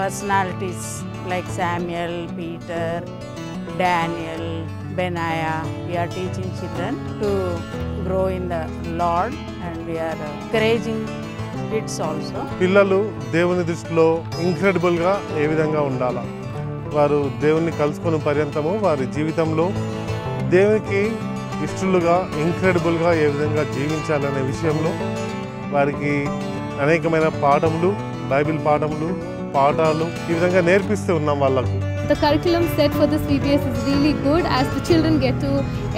personalities like Samuel, Peter, Daniel, Benaiah. We are teaching children to grow in the Lord, and we are encouraging kids also. పిల్లలు దేవుని దృష్టిలో incredible గా ఏ విధంగా ఉండాలా, వారు దేవుని కలుసుకునే పర్యంతము వారి జీవితంలో దేవునికి ఇష్టలుగా ఇంక్రెడిబుల్ గా ఏ విధంగా జీవించాలనే విషయంలో వారికి అనేకమైన పాఠములు, బైబిల్ పాఠములు, పాఠాలు ఈ విధంగా నేర్పిస్తూ ఉన్నాం వాళ్ళకు. The curriculum set for this VBS is really good as the children get to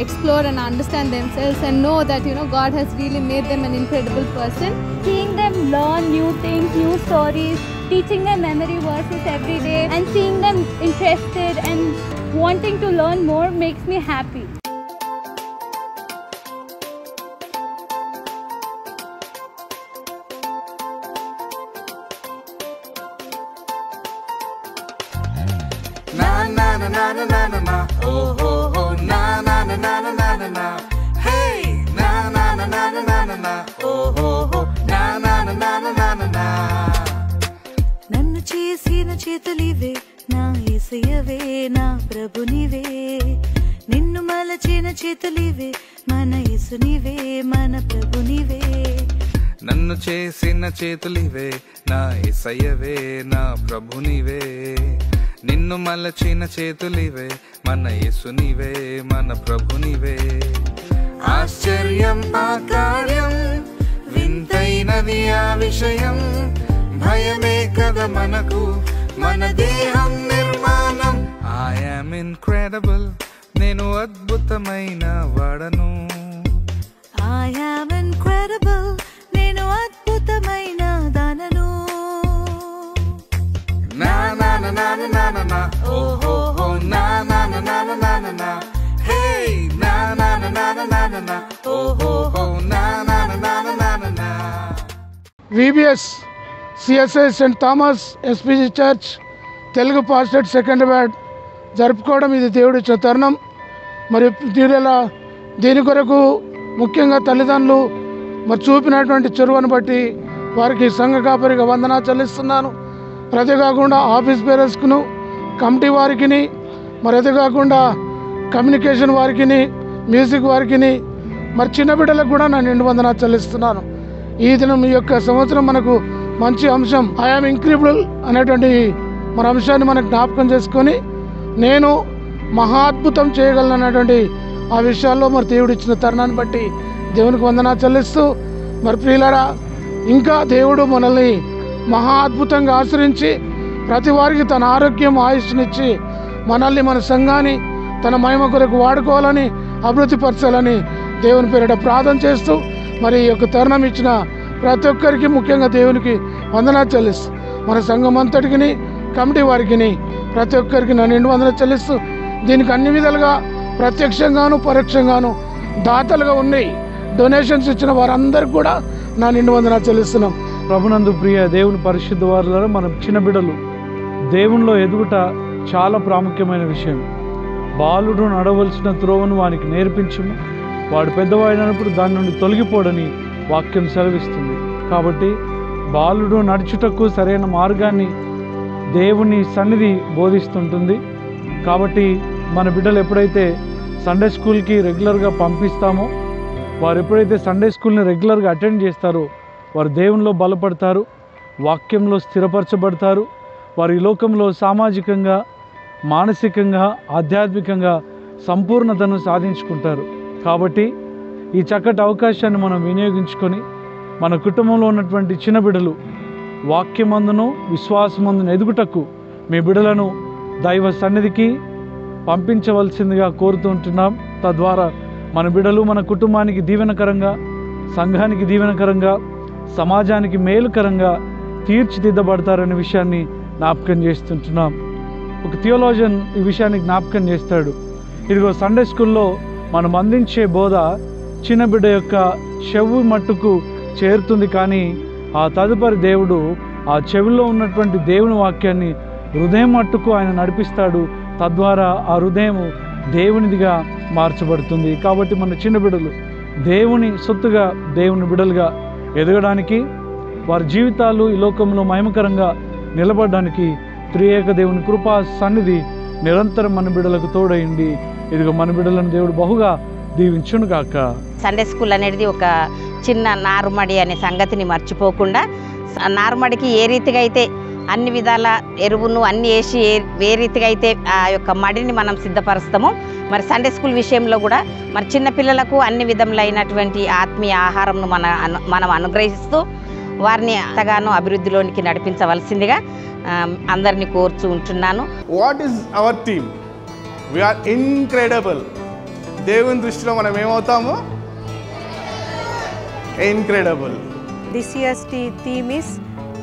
explore and understand themselves and know that God has really made them an incredible person. Seeing them learn new things, new stories, teaching them memory verses every day and seeing them interested and wanting to learn more makes me happy. Na na na na na, oh oh oh, na na na na na na na na, hey, na na na na na na na na, oh oh oh, na na na na na na na na. నన్ను చేసిన చేతులివే నా యేసయ్యవే నా ప్రభునివే, నిన్ను మలచిన చేతులివే మన యేసునివే మన ప్రభునివే. నన్ను చేసిన చేతులివే నా యేసయ్యవే నా ప్రభునివే, నిన్ను మలచిన చేతులివే మన యేసునివే మన ప్రభునివే. ఆశ్చర్యం ఆ కార్యం, వింతైనది ఆ విషయం, భయమే కదా మనకు మన దేహం నిర్మాణం. I am incredible, నేను అద్భుతమైన వాడను. I am incredible, నేను అద్భుతమైన దానను. Na na na na na na na na, oh oh oh, na na na na na na na na, hey, na na na na na na na na, oh oh oh, na na na na na na na na. VBS CSI saint Thomas SPG church Telugu పాస్టెడ్ second బ్యాడ్ జరుపుకోవడం ఇది దేవుడిచ్చిన తరుణం. మరి దీని కొరకు ముఖ్యంగా తల్లిదండ్రులు మరి చూపినటువంటి చొరవను బట్టి వారికి సంఘ కాపరిగా వందనా చెల్లిస్తున్నాను. ప్రతి కాకుండా ఆఫీస్ పేరెంట్స్కును, కమిటీ వారికి, మరి అది కాకుండా కమ్యూనికేషన్ వారికి, మ్యూజిక్ వారికి, మరి చిన్న బిడ్డలకు కూడా నా నిండు వందనా చెల్లిస్తున్నాను. ఈ దినం ఈ యొక్క సంవత్సరం మనకు మంచి అంశం ఐఆమ్ ఇంక్రెడిబుల్ అనేటువంటి మన అంశాన్ని మనకు జ్ఞాపకం చేసుకొని నేను మహాద్భుతం చేయగలను అనేటువంటి ఆ విషయాల్లో మరి దేవుడు ఇచ్చిన తరుణాన్ని బట్టి దేవునికి వందనా చెల్లిస్తూ, మరి ప్రియులారా, ఇంకా దేవుడు మనల్ని మహా అద్భుతంగా ఆశ్రయించి ప్రతి వారికి తన ఆరోగ్యం ఆయుష్నిచ్చి మనల్ని మన సంఘాన్ని తన మహిమ కొరకు వాడుకోవాలని అభివృద్ధిపరచాలని దేవుని పేరిట ప్రార్థన చేస్తూ మరి ఈ యొక్క తరుణం ఇచ్చిన ప్రతి ఒక్కరికి ముఖ్యంగా దేవునికి వందనా చెల్లిస్తూ మన సంఘం అంతటికి కమిటీ వారికి ప్రతి ఒక్కరికి నా నిండు వందన చెల్లిస్తూ దీనికి అన్ని విధాలుగా ప్రత్యక్షంగాను పరోక్షంగాను దాతలుగా ఉన్నాయి డొనేషన్స్ ఇచ్చిన వారందరికీ కూడా నా నిండు వందనా చెల్లిస్తున్నాం. ప్రభునందు ప్రియ దేవుని పరిశుద్ధ వారులారా, మనం చిన్న బిడ్డలు దేవునిలో ఎదుగుట చాలా ప్రాముఖ్యమైన విషయం. బాలుడు నడవలసిన త్రోవను వానికి నేర్పించుము, వాడు పెద్దవాడినప్పుడు దాని నుండి తొలగిపోడని వాక్యం సెలవిస్తుంది. కాబట్టి బాలుడు నడుచుటకు సరైన మార్గాన్ని దేవుని సన్నిధి బోధిస్తుంటుంది. కాబట్టి మన బిడ్డలు ఎప్పుడైతే సండే స్కూల్కి రెగ్యులర్గా పంపిస్తామో, వారు ఎప్పుడైతే సండే స్కూల్ని రెగ్యులర్గా అటెండ్ చేస్తారో వారు దేవునిలో బలపడతారు, వాక్యంలో స్థిరపరచబడతారు. వారు ఈ లోకంలో సామాజికంగా, మానసికంగా, ఆధ్యాత్మికంగా సంపూర్ణతను సాధించుకుంటారు. కాబట్టి ఈ చక్కటి అవకాశాన్ని మనం వినియోగించుకొని మన కుటుంబంలో ఉన్నటువంటి చిన్న బిడ్డలు వాక్యమందును విశ్వాసమందును ఎదుగుటకు మీ బిడ్డలను దైవ సన్నిధికి పంపించవలసిందిగా కోరుతుంటున్నాం. తద్వారా మన బిడ్డలు మన కుటుంబానికి దీవెనకరంగా, సంఘానికి దీవెనకరంగా, సమాజానికి మేలుకరంగా తీర్చిదిద్దబడతారనే విషయాన్ని జ్ఞాపకం చేస్తుంటున్నాం. ఒక థియోలాజియన్ ఈ విషయాన్ని జ్ఞాపకం చేస్తాడు. ఇదిగో సండే స్కూల్లో మనం అందించే బోధ చిన్న బిడ్డ యొక్క చెవు మట్టుకు చేరుతుంది, కానీ ఆ తదుపరి దేవుడు ఆ చెవిలో ఉన్నటువంటి దేవుని వాక్యాన్ని హృదయం మట్టుకు ఆయన నడిపిస్తాడు. తద్వారా ఆ హృదయం దేవునిదిగా మార్చబడుతుంది. కాబట్టి మన చిన్న బిడ్డలు దేవుని సొత్తుగా, దేవుని బిడ్డలుగా ఎదగడానికి, వారి జీవితాలు ఈ లోకంలో మహిమకరంగా నిలబడడానికి త్రియేక దేవుని కృపా సన్నిధి నిరంతరం మన బిడ్డలకు తోడైంది. ఇదిగో మన బిడ్డలను దేవుడు బహుగా దీవించును గాక. సండే స్కూల్ అనేది ఒక చిన్న నారుమడి అనే సంగతిని మర్చిపోకుండా, నారుమడికి ఏ రీతిగా అయితే అన్ని విధాల ఎరువును అన్ని వేసి ఏ రీతిగా అయితే ఆ యొక్క మడిని మనం సిద్ధపరుస్తామో, మరి సండే స్కూల్ విషయంలో కూడా మరి చిన్నపిల్లలకు అన్ని విధములైనటువంటి ఆత్మీయ ఆహారంను మనం అనుగ్రహిస్తూ వారిని ఎంతగానో అభివృద్ధిలోనికి నడిపించవలసిందిగా అందరినీ కోరుచూ ఉంటున్నాను. What is our team? We are incredible. దేవుని దృష్టిలో మనం ఏమవుతాము? Incredible. This year's theme is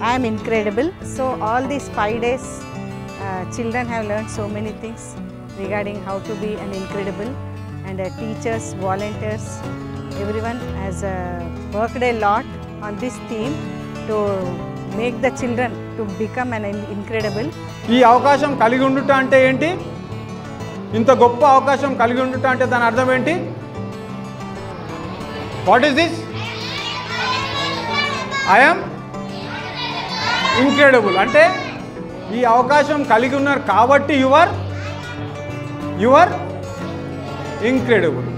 I am incredible. So all these 5 days children have learned so many things regarding how to be an incredible, and teachers, volunteers, everyone has worked a lot on this theme to make the children to become an incredible. ఈ అవకాశం కలిగి ఉండుట అంటే ఏంటి? ఇంత గొప్ప అవకాశం కలిగి ఉండుట అంటే దాని అర్థం ఏంటి? What is this? I am incredible. అంటే ఈ అవకాశం కలిగి ఉన్నారు కాబట్టి యు ఆర్ ఇన్క్రెడిబుల్.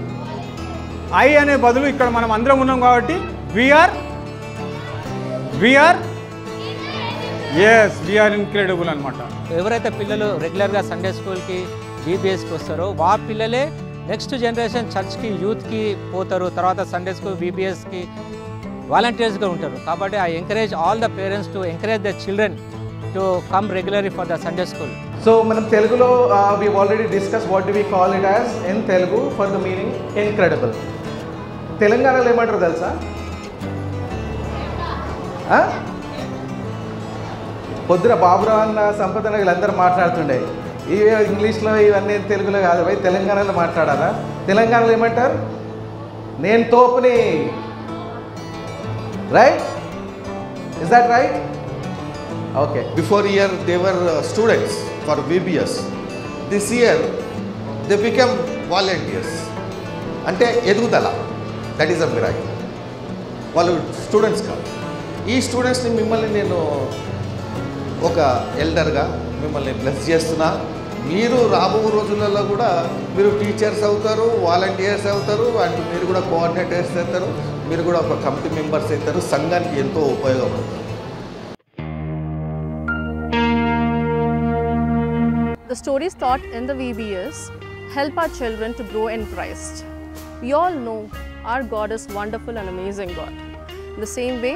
ఐ అనే బదులు ఇక్కడ మనం అందరం ఉన్నాం కాబట్టి వీఆర్ ఇన్క్రెడిబుల్ అనమాట. ఎవరైతే పిల్లలు రెగ్యులర్గా సండే స్కూల్కి బీబీఎస్కి వస్తారో ఆ పిల్లలే నెక్స్ట్ జనరేషన్ చర్చ్కి యూత్కి పోతారు. తర్వాత సండే స్కూల్ బీబీఎస్కి వాలంటీర్స్గా ఉంటారు. కాబట్టి I encourage all the parents to encourage the children to come regularly for the Sunday school. So మనం తెలుగులో we already discuss what do we call it as in Telugu for the meaning incredible. తెలంగాణలో ఏమంటారు తెలుసా? పొద్దున బాబురావు అన్న సంపద వీళ్ళందరూ మాట్లాడుతుండే. ఇవి ఇంగ్లీష్లో ఇవన్నీ తెలుగులో కాదు, పోయి తెలంగాణలో మాట్లాడాలా? తెలంగాణలో ఏమంటారు? నేను తోపుని. Right? Is that right? Okay. Before year they were students for VBS. This year they become volunteers. అంటే ఎదుగుదల. That is a miracle. వాళ్ళు స్టూడెంట్స్ కాదు. ఈ స్టూడెంట్స్ని మిమ్మల్ని నేను ఒక ఎల్డర్గా మిమ్మల్ని బ్లెస్ చేస్తున్నా. మీరు రాబో రోజులలో కూడా మీరు టీచర్స్ అవుతారు, వాలంటీర్స్ అవుతారు, అండ్ మీరు కూడా కోఆర్డినేటర్స్ అవుతారు, మీరు కూడా ఒక కమిటీ మెంబర్స్ అవుతారు. సంఘానికి ఎంతో ఉపయోగపడుతుంది. The stories taught in the VBS help our children to grow in Christ. We all know our God is wonderful and amazing God. In the same way,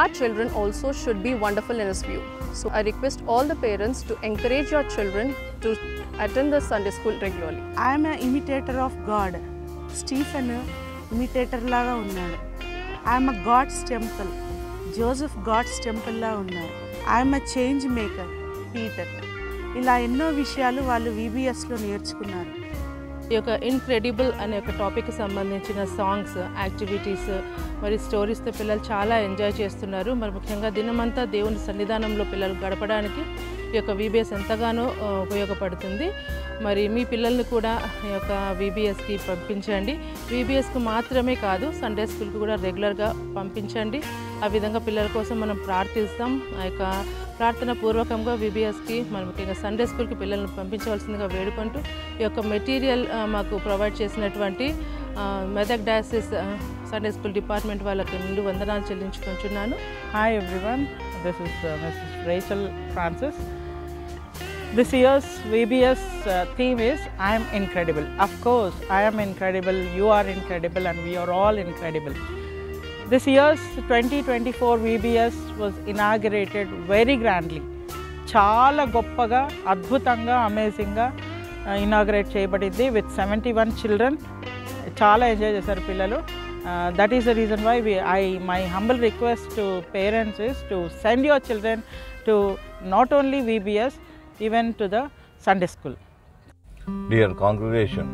our children also should be wonderful in His view. So I request all the parents to encourage your children to attend the Sunday school regularly. I am an imitator of God. Stephen imitator లాగా ఉన్నాడు. I'm a God's temple. Joseph God's temple లా ఉన్నాడు. I'm a change maker Peter. ఇలా ఎన్నో విషయాలు వాళ్ళు VBSలో నేర్చుకున్నారు. ఈ యొక్క ఇన్క్రెడిబుల్ అనే ఒక టాపిక్కి సంబంధించిన సాంగ్స్, యాక్టివిటీస్ మరి స్టోరీస్తో పిల్లలు చాలా ఎంజాయ్ చేస్తున్నారు. మరి ముఖ్యంగా దినమంతా దేవుని సన్నిధానంలో పిల్లలు గడపడానికి ఈ యొక్క VBS ఎంతగానో ఉపయోగపడుతుంది. మరి మీ పిల్లల్ని కూడా ఈ యొక్క VBSకి పంపించండి. VBSకు మాత్రమే కాదు, సండే స్కూల్కి కూడా రెగ్యులర్గా పంపించండి. ఆ విధంగా పిల్లల కోసం మనం ప్రార్థిస్తాం. ఆ యొక్క ప్రార్థన పూర్వకంగా VBSకి మరి ముఖ్యంగా సండే స్కూల్కి పిల్లల్ని పంపించవలసిందిగా వేడుకుంటూ ఈ యొక్క మెటీరియల్ మాకు ప్రొవైడ్ చేసినటువంటి Medak diocese Sunday school department వాళ్ళకి నిండు వందనాలు చెల్లించుకుంటున్నాను. Hi everyone, this is Mrs Rachel Francis. This year's VBS theme is I am incredible. Of course, I am incredible, you are incredible, and we are all incredible. This year's 2024 VBS was inaugurated very grandly. Chaala goppaga, adbhutanga, amazingga inaugurate cheyabadindi with 71 children. Chaala enjoy chesaru pillalu. That is the reason why my humble request to parents is to send your children to not only VBS, even to the Sunday school. Dear congregation,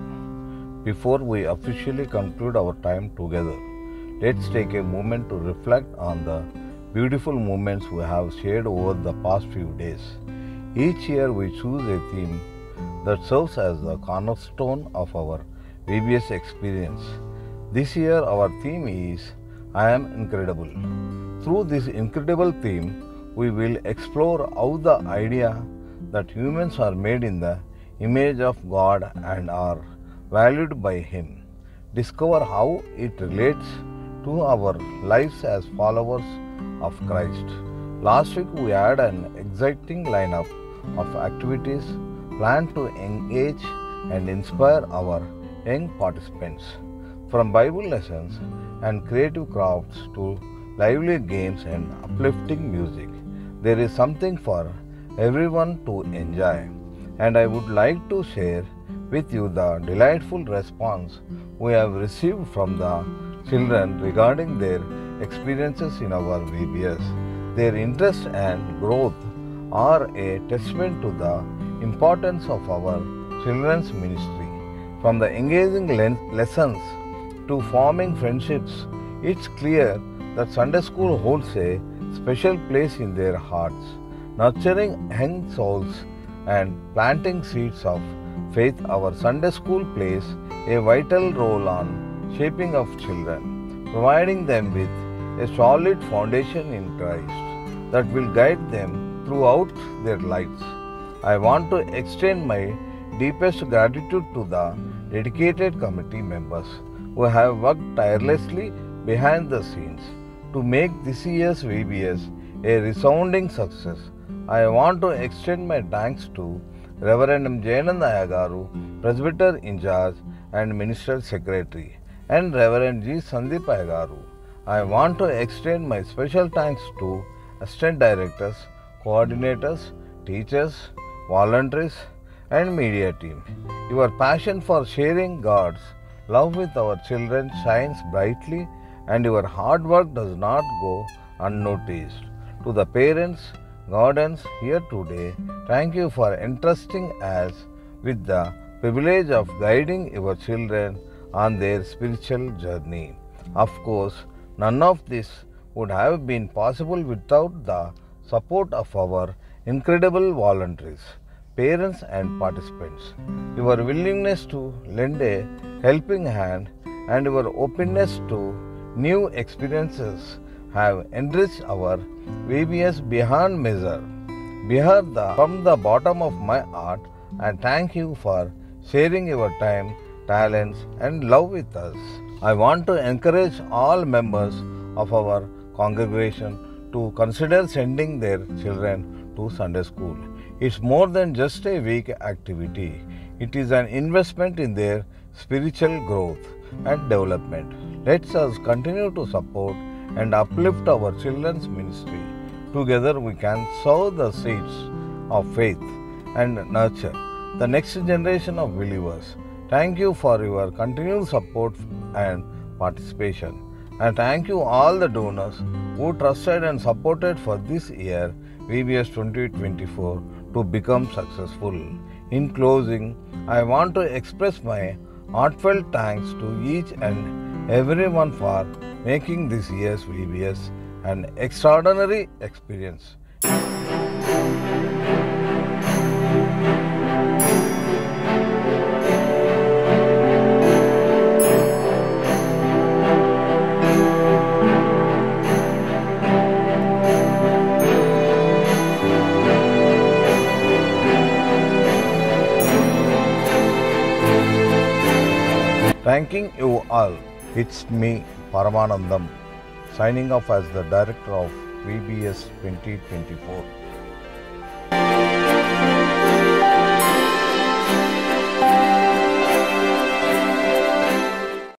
before we officially conclude our time together, let's take a moment to reflect on the beautiful moments we have shared over the past few days. Each year we choose a theme that serves as the cornerstone of our VBS experience. This year, our theme is I am incredible. Through this incredible theme, we will explore how the idea that humans are made in the image of God and are valued by Him. Discover how it relates to our lives as followers of Christ. Last week we had an exciting lineup of activities planned to engage and inspire our young participants. From Bible lessons and creative crafts to lively games and uplifting music, there is something for everyone to enjoy. And I would like to share with you the delightful response we have received from the children regarding their experiences in our VBS. Their interest and growth are a testament to the importance of our children's ministry. From the engaging lessons to forming friendships, it's clear that Sunday school holds a special place in their hearts, nurturing young souls and planting seeds of faith. Our Sunday school plays a vital role on shaping of children, providing them with a solid foundation in Christ that will guide them throughout their lives. I want to extend my deepest gratitude to the dedicated committee members who have worked tirelessly behind the scenes to make this year's VBS a resounding success. I want to extend my thanks to Reverend M. Jayananda Ayagaru, Presbyter in charge and Minister Secretary, and Reverend G. Sandeep Ayagaru. I want to extend my special thanks to assistant directors, coordinators, teachers, volunteers, and media team. Your passion for sharing God's love with our children shines brightly, and your hard work does not go unnoticed. To the parents, guardians here today, thank you for entrusting us with the privilege of guiding your children on their spiritual journey. Of course, none of this would have been possible without the support of our incredible volunteers, parents and participants. Your willingness to lend a helping hand and your openness to new experiences have enriched our VBS beyond measure. From the bottom of my heart, and thank you for sharing your time, talents, and love with us. I want to encourage all members of our congregation to consider sending their children to Sunday school. It's more than just a week activity. It is an investment in their spiritual growth and development. Let us continue to support and uplift our children's ministry. Together we can sow the seeds of faith and nurture the next generation of believers. Thank you for your continued support and participation. And thank you all the donors who trusted and supported for this year VBS 2024 to become successful. In closing, I want to express my heartfelt thanks to each and everyone for making this year's VBS an extraordinary experience. Thanking you all, it's me, Paramanandam, signing off as the Director of VBS 2024.